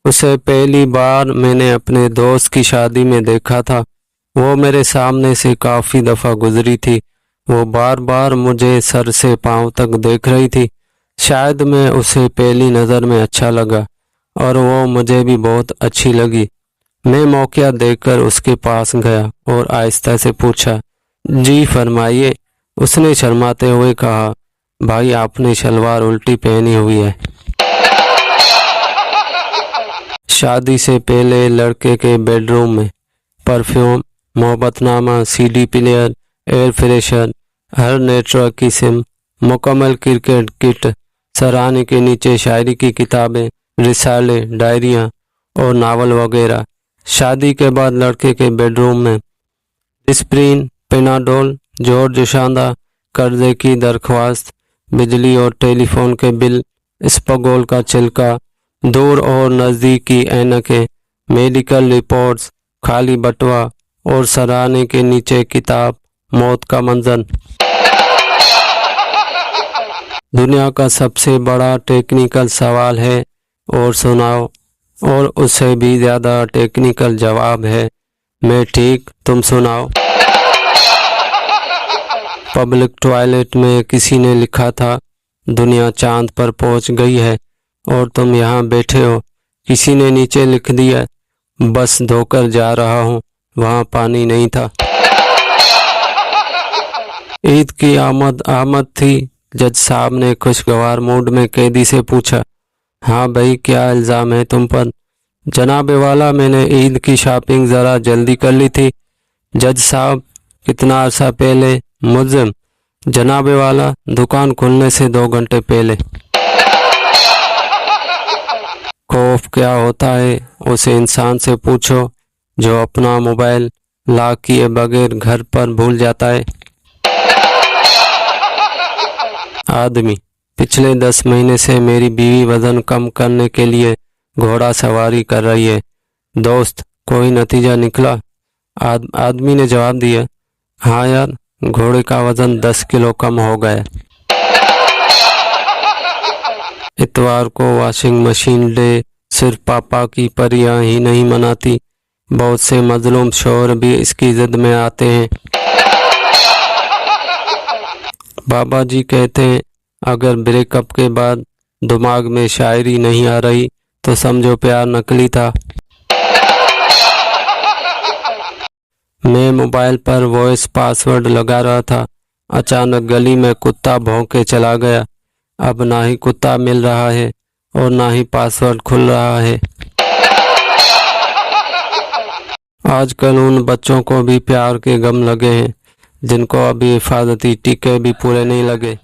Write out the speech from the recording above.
उसे पहली बार मैंने अपने दोस्त की शादी में देखा था। वो मेरे सामने से काफ़ी दफ़ा गुजरी थी। वो बार बार मुझे सर से पाँव तक देख रही थी। शायद मैं उसे पहली नज़र में अच्छा लगा और वो मुझे भी बहुत अच्छी लगी। मैं मौका देखकर उसके पास गया और आहिस्ता से पूछा, जी फरमाइए। उसने शर्माते हुए कहा, भाई आपने शलवार उल्टी पहनी हुई है। शादी से पहले लड़के के बेडरूम में परफ्यूम, मोहब्बतनामा, सीडी प्लेयर, एयर फ्रेशर, हर नेटवर्क की सिम, मुकम्मल क्रिकेट किट, सराहने के नीचे शायरी की किताबें, रिसाले, डायरियाँ और नावल वगैरह। शादी के बाद लड़के के बेडरूम में डिस्प्रिन, पेनाडोल, जॉर्ज शांदा, कर्जे की दरख्वास्त, बिजली और टेलीफोन के बिल, स्पगोल का छिलका, दूर और नज़दीकी ऐनकें, मेडिकल रिपोर्ट्स, खाली बटुआ और सराहने के नीचे किताब, मौत का मंजर। दुनिया का सबसे बड़ा टेक्निकल सवाल है और सुनाओ, और उससे भी ज़्यादा टेक्निकल जवाब है, मैं ठीक, तुम सुनाओ। पब्लिक टॉयलेट में किसी ने लिखा था, दुनिया चांद पर पहुंच गई है और तुम यहाँ बैठे हो। किसी ने नीचे लिख दिया, बस धोकर जा रहा हूँ, वहाँ पानी नहीं था। ईद की आमद थी। जज साहब ने खुशगवार मूड में कैदी से पूछा, हाँ भाई, क्या इल्ज़ाम है तुम पर? जनाब वाला, मैंने ईद की शॉपिंग ज़रा जल्दी कर ली थी। जज साहब, कितना अर्सा पहले? मुल्ज़िम, जनाब वाला, दुकान खुलने से 2 घंटे पहले। खौफ क्या होता है उस इंसान से पूछो जो अपना मोबाइल लॉक किए बगैर घर पर भूल जाता है। आदमी, पिछले 10 महीने से मेरी बीवी वजन कम करने के लिए घोड़ा सवारी कर रही है। दोस्त, कोई नतीजा निकला? आदमी ने जवाब दिया, हाँ यार, घोड़े का वजन 10 किलो कम हो गया। इतवार को वॉशिंग मशीन डे सिर्फ पापा की परियां ही नहीं मनाती, बहुत से मजलूम शोहर भी इसकी जिद में आते हैं। बाबा जी कहते हैं, अगर ब्रेकअप के बाद दिमाग में शायरी नहीं आ रही तो समझो प्यार नकली था। मैं मोबाइल पर वॉइस पासवर्ड लगा रहा था, अचानक गली में कुत्ता भौंक के चला गया। अब ना ही कुत्ता मिल रहा है और ना ही पासवर्ड खुल रहा है। आजकल उन बच्चों को भी प्यार के गम लगे हैं जिनको अभी हिफाजती टीके भी पूरे नहीं लगे।